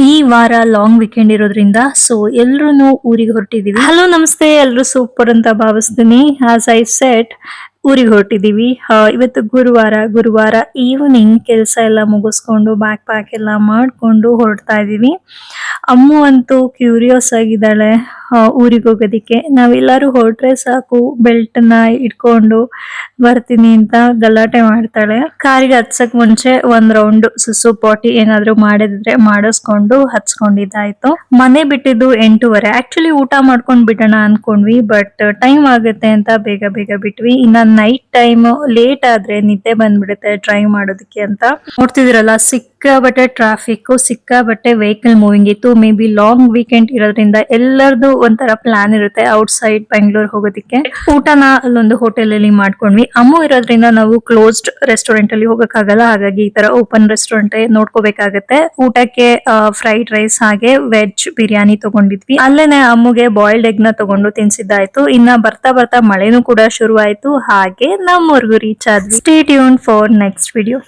ಈ ವಾರ long weekend ಇರೋದ್ರಿಂದ ಸೊ ಎಲ್ರು ಊರಿಗೆ ಹೊರಟಿದೀವಿ. ಹಲೋ ನಮಸ್ತೆ, ಎಲ್ರು ಸೂಪರ್ ಅಂತ ಭಾವಿಸ್ತೀನಿ. ಆಸ್ ಐ ಸೆಟ್ ಊರಿಗೆ ಹೊರಟಿದೀವಿ. ಇವತ್ತು ಗುರುವಾರ ಈವ್ನಿಂಗ್ ಕೆಲಸ ಎಲ್ಲ ಮುಗಿಸ್ಕೊಂಡು ಬ್ಯಾಗ್ ಪ್ಯಾಕ್ ಎಲ್ಲ ಮಾಡ್ಕೊಂಡು ಹೊರಡ್ತಾ ಇದೀವಿ. ಅಮ್ಮು ಅಂತೂ ಕ್ಯೂರಿಯಸ್ ಆಗಿದ್ದಾಳೆ ಊರಿಗೆ ಹೋಗೋದಿಕ್ಕೆ. ನಾವೆಲ್ಲರೂ ಹೊರಟ್ರೆ ಸಾಕು ಬೆಲ್ಟ್ ನ ಇಟ್ಕೊಂಡು ಬರ್ತೀನಿ ಅಂತ ಗಲಾಟೆ ಮಾಡ್ತಾಳೆ. ಕಾರಿಗೆ ಹತ್ಸಕ್ ಮುಂಚೆ ಒಂದ್ ರೌಂಡ್ ಸುಸು ಪಾಟಿ ಏನಾದ್ರು ಮಾಡಿದ್ರೆ ಮಾಡಿಸ್ಕೊಂಡು ಹಚ್ಕೊಂಡಿದ್ದಾಯ್ತು. ಮನೆ ಬಿಟ್ಟಿದ್ದು 8:30. ಆಕ್ಚುಲಿ ಊಟ ಮಾಡ್ಕೊಂಡ್ ಬಿಡೋಣ ಅನ್ಕೊಂಡ್ವಿ, ಬಟ್ ಟೈಮ್ ಆಗುತ್ತೆ ಅಂತ ಬೇಗ ಬಿಟ್ವಿ. ಇನ್ನ ನೈಟ್ ಟೈಮ್ ಲೇಟ್ ಆದ್ರೆ ನಿದ್ದೆ ಬಂದ್ಬಿಡುತ್ತೆ ಡ್ರೈವ್ ಮಾಡೋದಕ್ಕೆ ಅಂತ. ನೋಡ್ತಿದಿರಲ್ಲ, ಸಿಕ್ಕಾಬಟ್ಟೆ ಟ್ರಾಫಿಕ್, ಸಿಕ್ಕಾಬಟ್ಟೆ ವೆಹಿಕಲ್ ಮೂವಿಂಗ್ ಇತ್ತು. ಮೇ ಬಿ ಲಾಂಗ್ ವೀಕೆಂಡ್ ಇರೋದ್ರಿಂದ ಎಲ್ಲರದು ಒಂಥರ ಪ್ಲಾನ್ ಇರುತ್ತೆ ಔಟ್ ಸೈಡ್ ಬೆಂಗಳೂರು ಹೋಗೋದಿಕ್ಕೆ. ಊಟನ ಅಲ್ಲೊಂದು ಹೋಟೆಲ್ ಅಲ್ಲಿ ಮಾಡ್ಕೊಂಡ್ವಿ. ಅಮ್ಮು ಇರೋದ್ರಿಂದ ನಾವು ಕ್ಲೋಸ್ಡ್ ರೆಸ್ಟೋರೆಂಟ್ ಅಲ್ಲಿ ಹೋಗಕ್ಕಾಗಲ್ಲ, ಹಾಗಾಗಿ ಈ ತರ ಓಪನ್ ರೆಸ್ಟೋರೆಂಟ್ ನೋಡ್ಕೋಬೇಕಾಗತ್ತೆ. ಊಟಕ್ಕೆ ಫ್ರೈಡ್ ರೈಸ್ ಹಾಗೆ ವೆಜ್ ಬಿರಿಯಾನಿ ತಗೊಂಡಿದ್ವಿ. ಅಲ್ಲೇನೆ ಅಮ್ಮುಗೆ ಬಾಯ್ಲ್ಡ್ ಎಗ್ ನ ತಗೊಂಡು ತಿನ್ಸಿದ್ದಾಯ್ತು. ಇನ್ನ ಬರ್ತಾ ಮಳೆನೂ ಕೂಡ ಶುರು ಆಯ್ತು. ಹಾಗೆ ನಮ್ಮೂರ್ಗು ರೀಚ್ ಆದ್ವಿ. Stay tune for next video.